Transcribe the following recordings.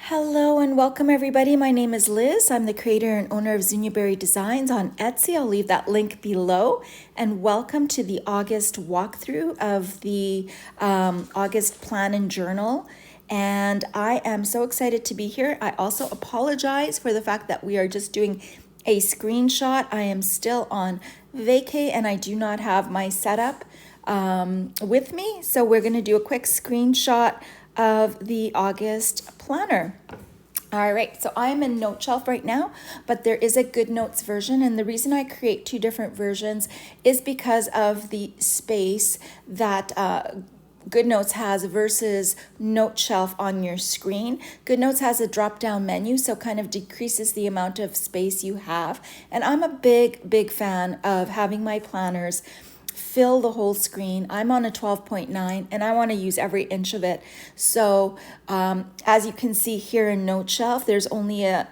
Hello and welcome everybody. My name is Liz. I'm the creator and owner of Zuniaberry Designs on Etsy. I'll leave that link below. And welcome to the August walkthrough of the August plan and journal. And I am so excited to be here. I also apologize for the fact that we are just doing a screenshot. I am still on vacay and I do not have my setup with me. So we're going to do a quick screenshot of the August planner. All right, so I'm in Note Shelf right now, but there is a Good Notes version, and the reason I create two different versions is because of the space that Good Notes has versus Note Shelf on your screen. Good Notes has a drop-down menu, so kind of decreases the amount of space you have, and I'm a big fan of having my planners fill the whole screen. I'm on a 12.9 and I want to use every inch of it. So as you can see here in Note Shelf, there's only a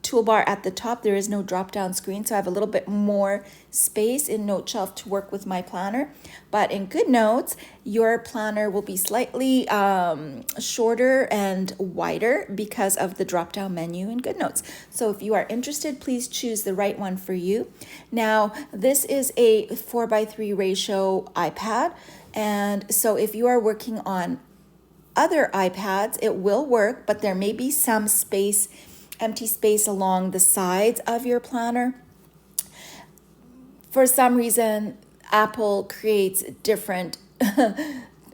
toolbar at the top. There is no drop down screen, so I have a little bit more space in Note Shelf to work with my planner. But in Good Notes, your planner will be slightly shorter and wider because of the drop down menu in Good Notes. So if you are interested, please choose the right one for you. Now, this is a 4:3 ratio iPad. And so if you are working on other iPads, it will work, but there may be some empty space along the sides of your planner. For some reason, Apple creates different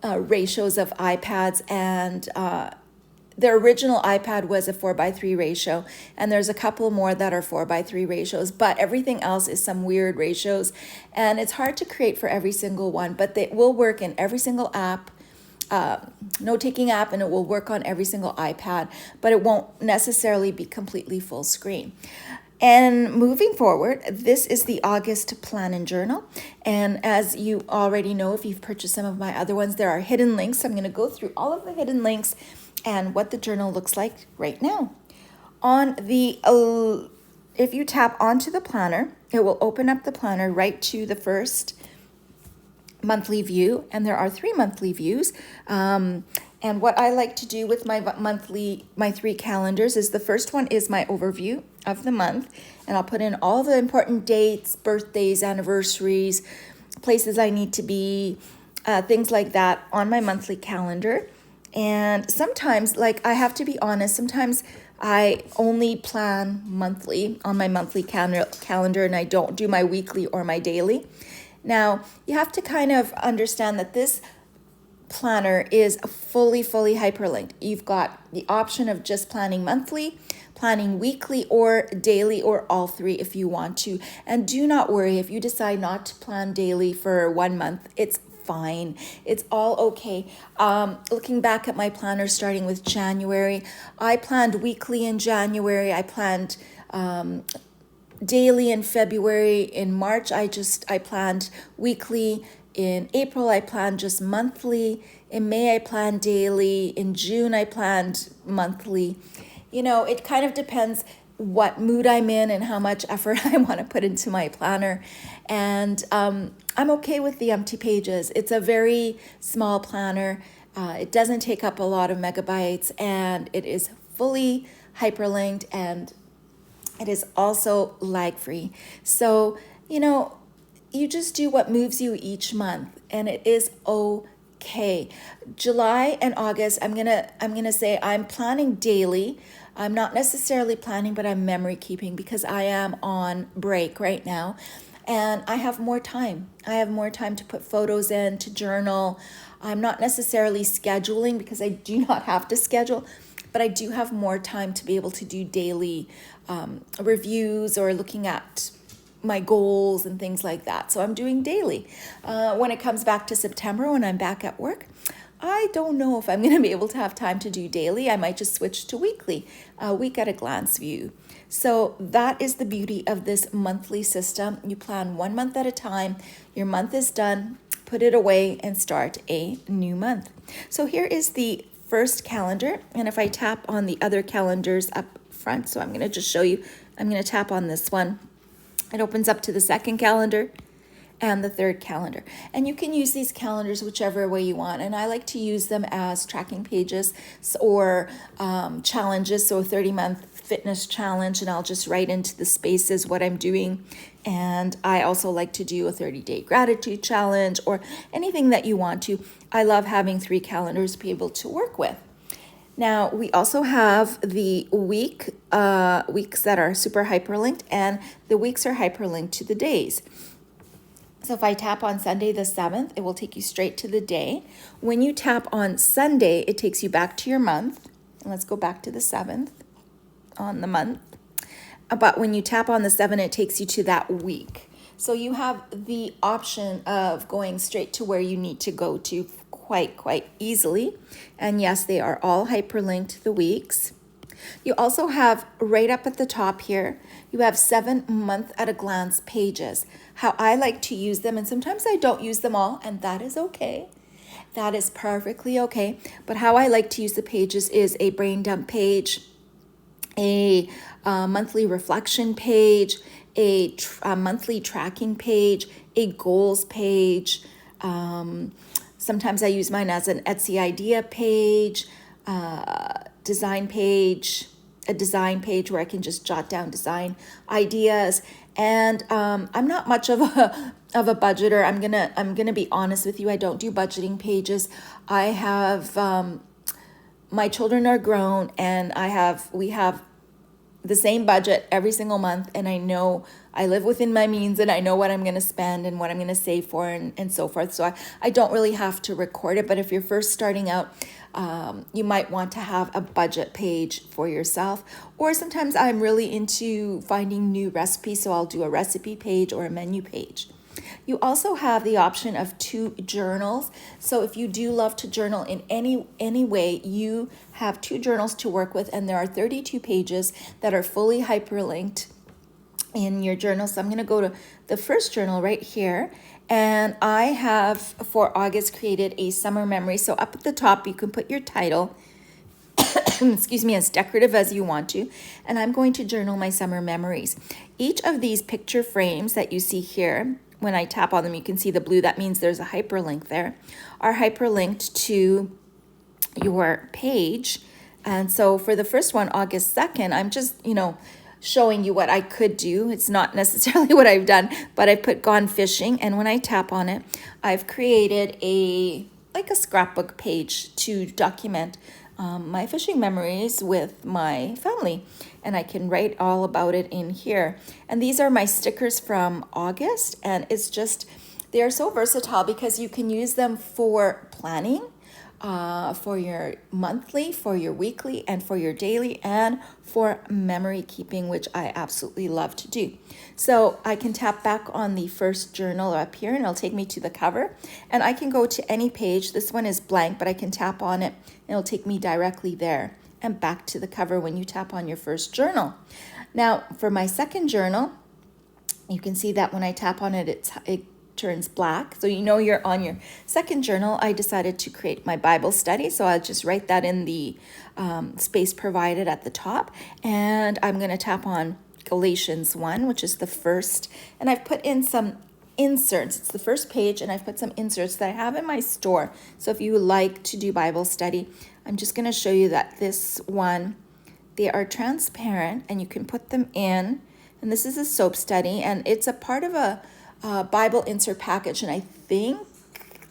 ratios of iPads, and the original iPad was a 4:3 ratio, and there's a couple more that are 4:3 ratios, but everything else is some weird ratios, and it's hard to create for every single one, but they will work in every single app, note-taking app, and it will work on every single iPad, but it won't necessarily be completely full screen. And moving forward, this is the August plan and journal. And as you already know, if you've purchased some of my other ones, there are hidden links. So I'm going to go through all of the hidden links and what the journal looks like right now. If you tap onto the planner, it will open up the planner right to the first monthly view, and there are 3 monthly views. And what I like to do with my three calendars is the first one is my overview of the month, and I'll put in all the important dates, birthdays, anniversaries, places I need to be, things like that on my monthly calendar. And sometimes, like, I have to be honest, sometimes I only plan monthly on my monthly calendar and I don't do my weekly or my daily. Now, you have to kind of understand that this planner is fully hyperlinked. You've got the option of just planning monthly, planning weekly, or daily, or all three if you want to. And do not worry if you decide not to plan daily for 1 month. It's fine. It's all okay. Looking back at my planner starting with January, I planned weekly in January. I planned daily in February. In March, I planned weekly. In April, I planned just monthly. In May, I planned daily. In June, I planned monthly. You know, it kind of depends what mood I'm in and how much effort I want to put into my planner. And I'm okay with the empty pages. It's a very small planner. It doesn't take up a lot of megabytes, and it is fully hyperlinked, and it is also lag-free. So, you know, you just do what moves you each month, and it is okay. July and August, I'm gonna say I'm planning daily. I'm not necessarily planning, but I'm memory keeping because I am on break right now, and I have more time. I have more time to put photos in, to journal. I'm not necessarily scheduling because I do not have to schedule, but I do have more time to be able to do daily reviews or looking at my goals and things like that. So I'm doing daily. When it comes back to September, when I'm back at work, I don't know if I'm going to be able to have time to do daily. I might just switch to weekly, week at a glance view. So that is the beauty of this monthly system. You plan 1 month at a time. Your month is done, put it away, and start a new month. So here is the first calendar. And if I tap on the other calendars up front, so I'm going to just show you, I'm going to tap on this one. It opens up to the second calendar. and the third calendar. And you can use these calendars whichever way you want. And I like to use them as tracking pages or challenges. So a 30-month fitness challenge, and I'll just write into the spaces what I'm doing. And I also like to do a 30-day gratitude challenge or anything that you want to. I love having 3 calendars to be able to work with. Now, we also have the weeks that are super hyperlinked, and the weeks are hyperlinked to the days. So if I tap on Sunday the 7th, it will take you straight to the day. When you tap on Sunday, it takes you back to your month. And let's go back to the 7th on the month. But when you tap on the 7, it takes you to that week. So you have the option of going straight to where you need to go to quite easily. And yes, they are all hyperlinked, the weeks. You also have right up at the top here, you have 7 month at a glance pages. How I like to use them, and sometimes I don't use them all, and that is okay. That is perfectly okay. But how I like to use the pages is a brain dump page, a monthly reflection page, a monthly tracking page, a goals page. Sometimes I use mine as an Etsy idea page, design page, a design page where I can just jot down design ideas. And I'm not much of a budgeter. I'm gonna be honest with you. I don't do budgeting pages. I have my children are grown, and we have the same budget every single month, and I know I live within my means, and I know what I'm going to spend and what I'm going to save for, and so forth. So I don't really have to record it. But if you're first starting out, you might want to have a budget page for yourself. Or sometimes I'm really into finding new recipes, so I'll do a recipe page or a menu page. You also have the option of 2 journals. So if you do love to journal in any way, you have 2 journals to work with, and there are 32 pages that are fully hyperlinked in your journal. So I'm going to go to the first journal right here, and I have for August created a summer memory. So up at the top, you can put your title, excuse me, as decorative as you want to, and I'm going to journal my summer memories. Each of these picture frames that you see here, when I tap on them, you can see the blue. That means there's a hyperlink there, are hyperlinked to your page. And so for the first one, August 2nd, I'm just, showing you what I could do. It's not necessarily what I've done, but I put gone fishing. And when I tap on it, I've created a scrapbook page to document my fishing memories with my family. And I can write all about it in here. And these are my stickers from August. And it's just, they are so versatile because you can use them for planning, for your monthly, for your weekly, and for your daily, and for memory keeping, which I absolutely love to do. So I can tap back on the first journal up here, and it'll take me to the cover, and I can go to any page. This one is blank, but I can tap on it, and it'll take me directly there and back to the cover when you tap on your first journal. Now, for my second journal, you can see that when I tap on it, it turns black. So you're on your second journal. I decided to create my Bible study. So I'll just write that in the space provided at the top. And I'm going to tap on Galatians 1, which is the first. And I've put in some inserts. It's the first page, and I've put some inserts that I have in my store. So if you would like to do Bible study, I'm just going to show you that this one, they are transparent, and you can put them in. And this is a soap study, and it's a part of a Bible insert package, and I think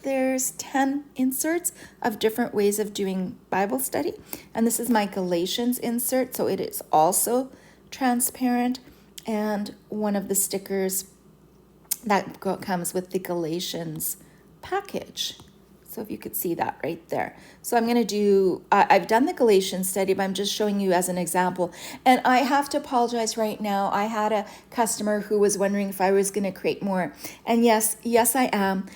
there's 10 inserts of different ways of doing Bible study. And this is my Galatians insert, so it is also transparent, and one of the stickers that comes with the Galatians package. So if you could see that right there. So I'm going to do, I've done the Galatians study, but I'm just showing you as an example. And I have to apologize right now. I had a customer who was wondering if I was going to create more. And yes, I am.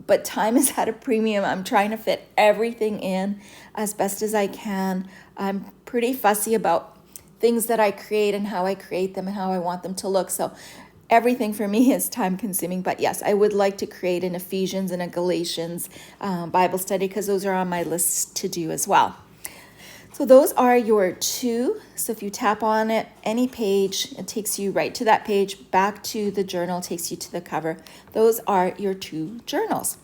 But time is at a premium. I'm trying to fit everything in as best as I can. I'm pretty fussy about things that I create and how I create them and how I want them to look. So everything for me is time consuming, but yes, I would like to create an Ephesians and a Galatians Bible study because those are on my list to do as well. So those are your two. So if you tap on it, any page, it takes you right to that page, back to the journal, takes you to the cover. Those are your two journals.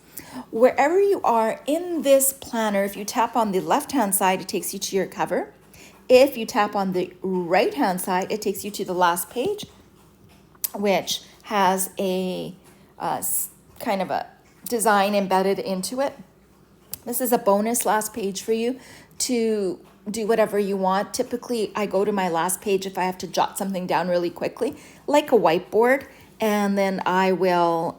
Wherever you are in this planner, if you tap on the left-hand side, it takes you to your cover. If you tap on the right-hand side, it takes you to the last page, which has a kind of a design embedded into it. This is a bonus last page for you to do whatever you want. Typically, I go to my last page if I have to jot something down really quickly, like a whiteboard, and then I will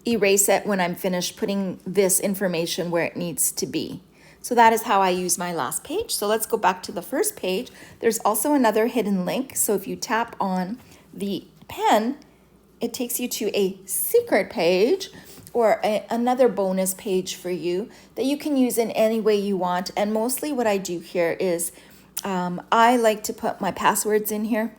erase it when I'm finished putting this information where it needs to be. So that is how I use my last page. So let's go back to the first page. There's also another hidden link. So if you tap on the pen, it takes you to a secret page or another bonus page for you that you can use in any way you want. And mostly what I do here is I like to put my passwords in here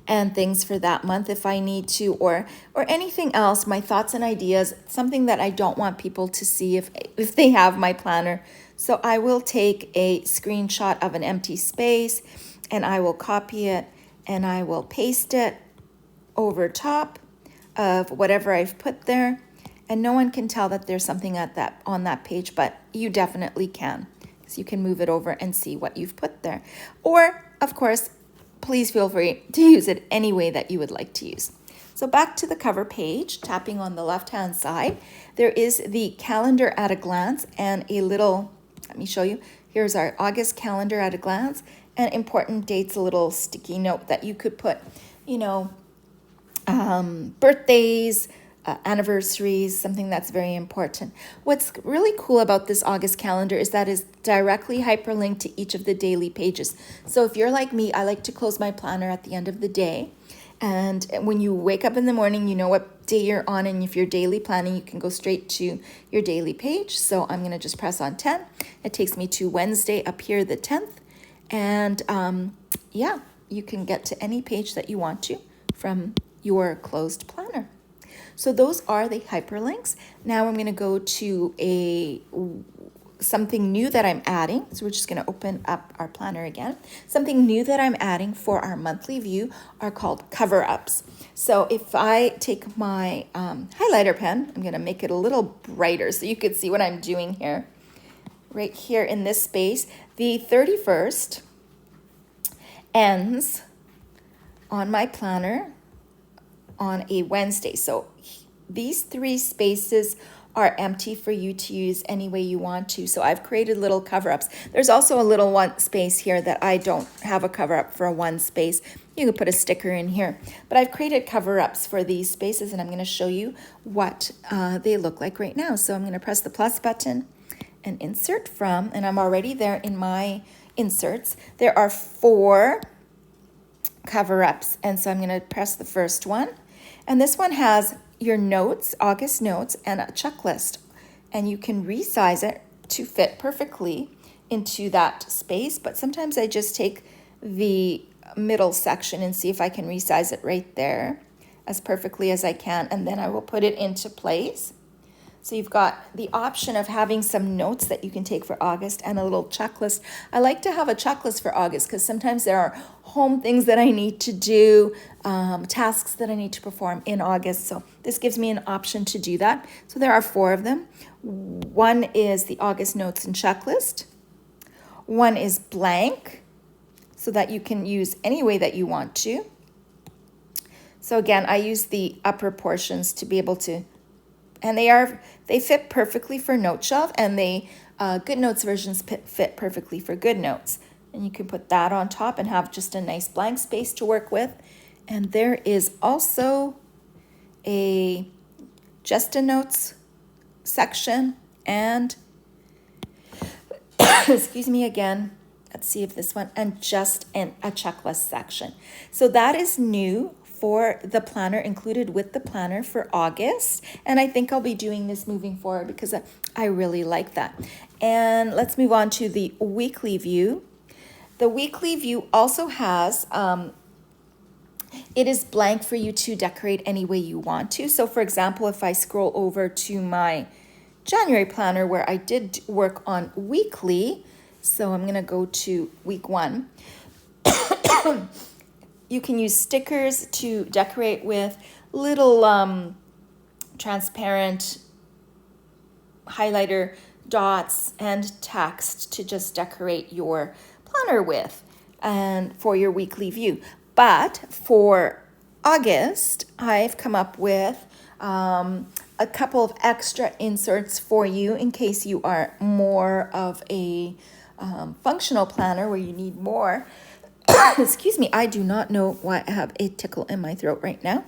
and things for that month if I need to, or anything else, my thoughts and ideas, something that I don't want people to see if they have my planner. So I will take a screenshot of an empty space and I will copy it and I will paste it over top of whatever I've put there, and no one can tell that there's something on that page, but you definitely can, because you can move it over and see what you've put there. Or, of course, please feel free to use it any way that you would like to use. So back to the cover page, tapping on the left-hand side, there is the calendar at a glance and a little, let me show you, here's our August calendar at a glance, and important dates, a little sticky note that you could put, you know, birthdays, anniversaries, something that's very important. What's really cool about this August calendar is that it's directly hyperlinked to each of the daily pages. So if you're like me, I like to close my planner at the end of the day. And when you wake up in the morning, you know what day you're on. And if you're daily planning, you can go straight to your daily page. So I'm going to just press on 10. It takes me to Wednesday up here, the 10th. And yeah, you can get to any page that you want to from your closed planner. So those are the hyperlinks. Now I'm going to go to something new that I'm adding. So we're just going to open up our planner again. Something new that I'm adding for our monthly view are called Coverups. So if I take my highlighter pen, I'm going to make it a little brighter so you could see what I'm doing here. Right here in this space, the 31st ends on my planner on a Wednesday. So these three spaces are empty for you to use any way you want to. So I've created little cover-ups. There's also a little one space here that I don't have a cover-up for one space. You can put a sticker in here. But I've created cover-ups for these spaces, and I'm going to show you what they look like right now. So I'm going to press the plus button and insert from, and I'm already there in my inserts. There are 4 cover-ups, and so I'm going to press the first one. And this one has your notes, August notes, and a checklist. And you can resize it to fit perfectly into that space. But sometimes I just take the middle section and see if I can resize it right there as perfectly as I can. And then I will put it into place. So you've got the option of having some notes that you can take for August and a little checklist. I like to have a checklist for August because sometimes there are home things that I need to do, tasks that I need to perform in August. So this gives me an option to do that. So there are 4 of them. One is the August notes and checklist. One is blank, so that you can use any way that you want to. So again, I use the upper portions to be able to, and they fit perfectly for Note Shelf, and they Good Notes versions fit perfectly for Good Notes. And you can put that on top and have just a nice blank space to work with. And there is also a just a notes section and excuse me again. Let's see if this one, and just a checklist section. So that is new for the planner, included with the planner for August. And I think I'll be doing this moving forward because I really like that. And let's move on to the weekly view. The weekly view also has, it is blank for you to decorate any way you want to. So for example, if I scroll over to my January planner where I did work on weekly. So I'm going to go to week 1. You can use stickers to decorate with, little transparent highlighter dots and text to just decorate your planner with and for your weekly view. But for August, I've come up with a couple of extra inserts for you in case you are more of a functional planner where you need more. Excuse me, I do not know why I have a tickle in my throat right now.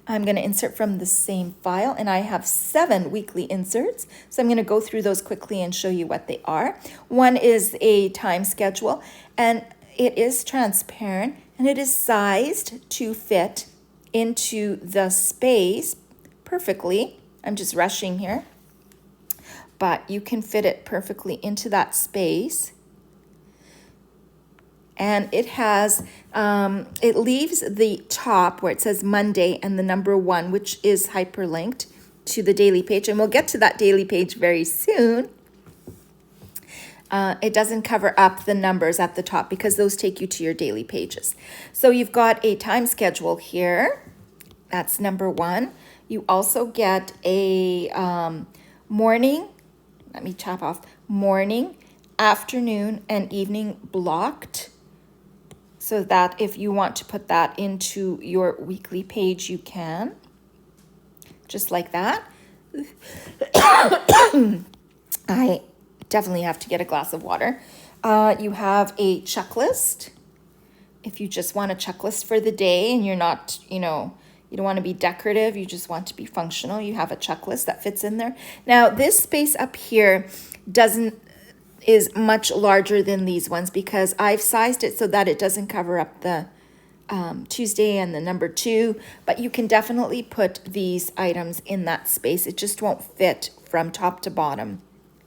I'm going to insert from the same file, and I have 7 weekly inserts. So I'm going to go through those quickly and show you what they are. One is a time schedule, and it is transparent, and it is sized to fit into the space perfectly. I'm just rushing here, but you can fit it perfectly into that space. And it has, it leaves the top where it says Monday and the number 1, which is hyperlinked to the daily page. And we'll get to that daily page very soon. It doesn't cover up the numbers at the top because those take you to your daily pages. So you've got a time schedule here. That's number 1. You also get a morning, let me chop off, morning, afternoon, and evening blocked. So that if you want to put that into your weekly page, you can. Just like that. I definitely have to get a glass of water. You have a checklist. If you just want a checklist for the day and you're not, you don't want to be decorative, you just want to be functional, you have a checklist that fits in there. Now, this space up here is much larger than these ones because I've sized it so that it doesn't cover up the Tuesday and the number 2, but you can definitely put these items in that space. It just won't fit from top to bottom,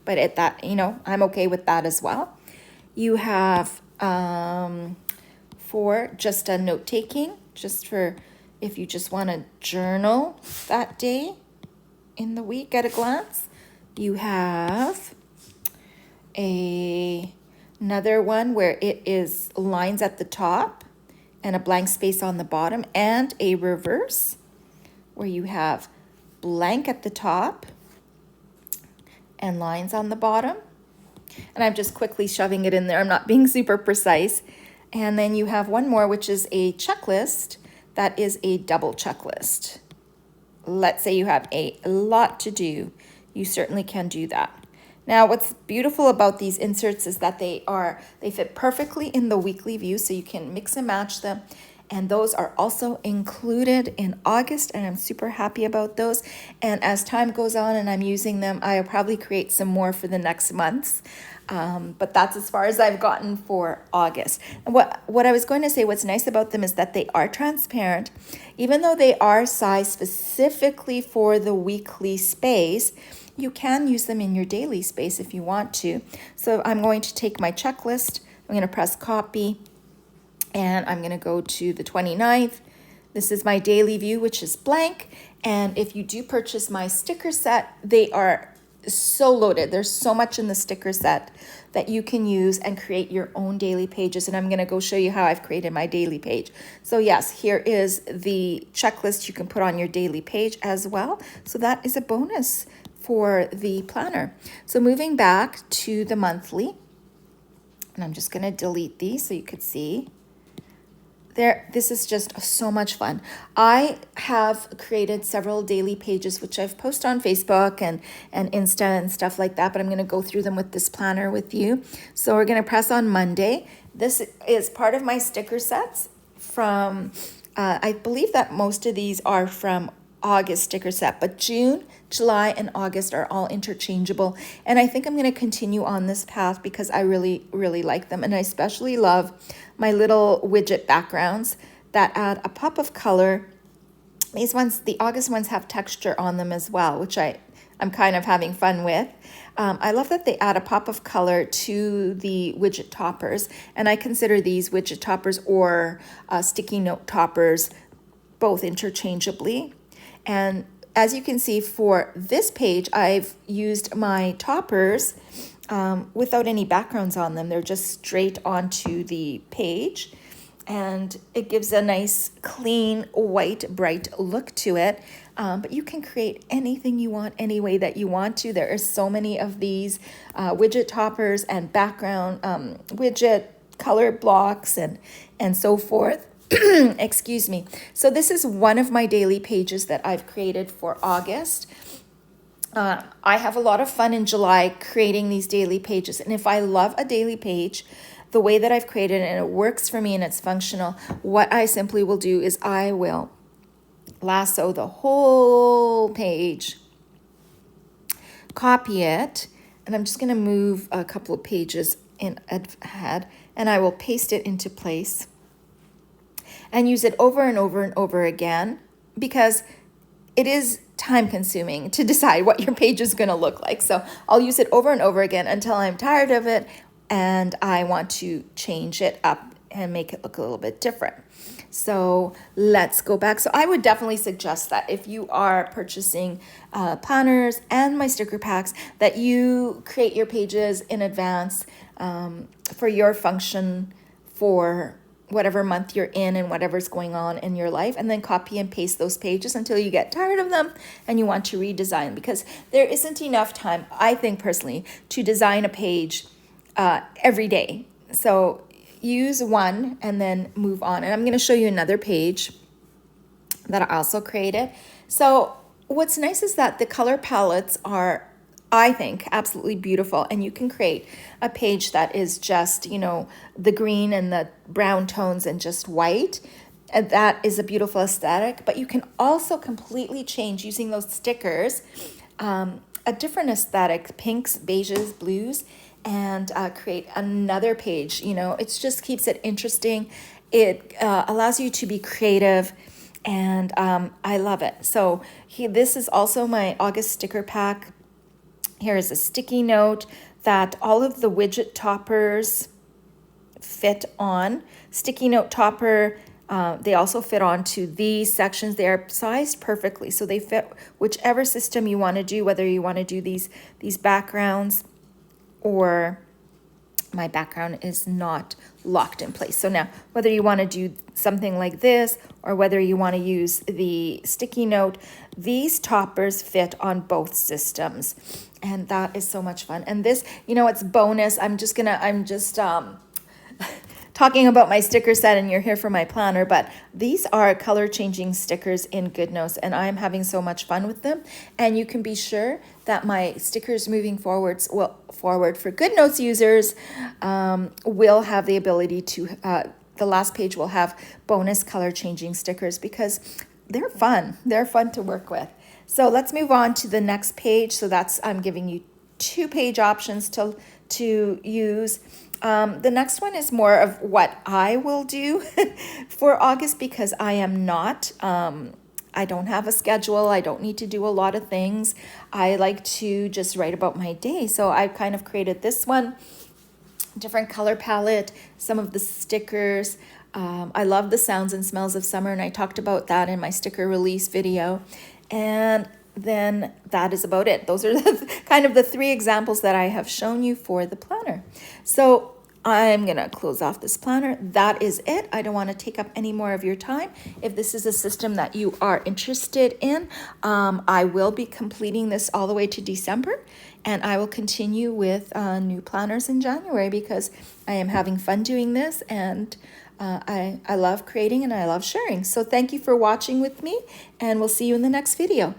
but at that, I'm okay with that as well. You have for just a note-taking, just for if you just want to journal that day in the week at a glance. You have another one where it is lines at the top and a blank space on the bottom, and a reverse where you have blank at the top and lines on the bottom. And I'm just quickly shoving it in there. I'm not being super precise. And then you have one more, which is a checklist that is a double checklist. Let's say you have a lot to do. You certainly can do that. Now, what's beautiful about these inserts is that they fit perfectly in the weekly view, so you can mix and match them. And those are also included in August, and I'm super happy about those. And as time goes on and I'm using them, I'll probably create some more for the next months. But that's as far as I've gotten for August. And what I was going to say, what's nice about them is that they are transparent. Even though they are sized specifically for the weekly space, you can use them in your daily space if you want to. So I'm going to take my checklist, I'm going to press copy, and I'm going to go to the 29th. This is my daily view, which is blank. And if you do purchase my sticker set, they are so loaded. There's so much in the sticker set that you can use and create your own daily pages. And I'm going to go show you how I've created my daily page. So yes, here is the checklist you can put on your daily page as well. So that is a bonus for the planner. So moving back to the monthly, and I'm just going to delete these so you could see. This is just so much fun. I have created several daily pages, which I've posted on Facebook and Insta and stuff like that, but I'm going to go through them with this planner with you. So we're going to press on Monday. This is part of my sticker sets from, I believe that most of these are from August sticker set, but June, July, and August are all interchangeable. And I think I'm going to continue on this path because I really, really like them. And I especially love my little widget backgrounds that add a pop of color. These ones, the August ones, have texture on them as well, which I'm kind of having fun with. I love that they add a pop of color to the widget toppers. And I consider these widget toppers or sticky note toppers both interchangeably. And as you can see for this page, I've used my toppers without any backgrounds on them. They're just straight onto the page, and it gives a nice, clean, white, bright look to it. But you can create anything you want, any way that you want to. There are so many of these widget toppers and background widget color blocks and so forth. Excuse me. So this is one of my daily pages that I've created for August. I have a lot of fun in July creating these daily pages. And if I love a daily page, the way that I've created it and it works for me and it's functional, what I simply will do is I will lasso the whole page, copy it, and I'm just going to move a couple of pages in ahead, and I will paste it into place and use it over and over and over again, because it is time consuming to decide what your page is going to look like. So I'll use it over and over again until I'm tired of it and I want to change it up and make it look a little bit different. So let's go back. So I would definitely suggest that if you are purchasing planners and my sticker packs, that you create your pages in advance for your function for whatever month you're in and whatever's going on in your life, and then copy and paste those pages until you get tired of them and you want to redesign, because there isn't enough time, I think personally, to design a page every day. So use one and then move on. And I'm going to show you another page that I also created. So what's nice is that the color palettes are, I think, absolutely beautiful, and you can create a page that is just, you know, the green and the brown tones and just white, and that is a beautiful aesthetic. But you can also completely change using those stickers, a different aesthetic, pinks, beiges, blues, and create another page. You know, it just keeps it interesting. It allows you to be creative, and I love it. So this is also my August sticker pack. Here is a sticky note that all of the widget toppers fit on. Sticky note topper, they also fit onto these sections. They are sized perfectly, so they fit whichever system you want to do, whether you want to do these backgrounds, or my background is not locked in place. So now, whether you want to do something like this or whether you want to use the sticky note, these toppers fit on both systems. And that is so much fun. And this, you know, it's bonus. I'm just talking about my sticker set, and you're here for my planner, but these are color changing stickers in GoodNotes, and I'm having so much fun with them. And you can be sure that my stickers moving forward for GoodNotes users will have the ability to, the last page will have bonus color changing stickers, because they're fun. They're fun to work with. So let's move on to the next page. So that's, I'm giving you 2 page options to use. The next one is more of what I will do for August, because I am not, I don't have a schedule. I don't need to do a lot of things. I like to just write about my day. So I've kind of created this one, different color palette, some of the stickers. I love the sounds and smells of summer, and I talked about that in my sticker release video. And then that is about it. Those are kind of the 3 examples that I have shown you for the planner. So I'm going to close off this planner. That is it. I don't want to take up any more of your time. If this is a system that you are interested in, I will be completing this all the way to December, and I will continue with new planners in January, because I am having fun doing this, and I love creating and I love sharing. So thank you for watching with me, and we'll see you in the next video.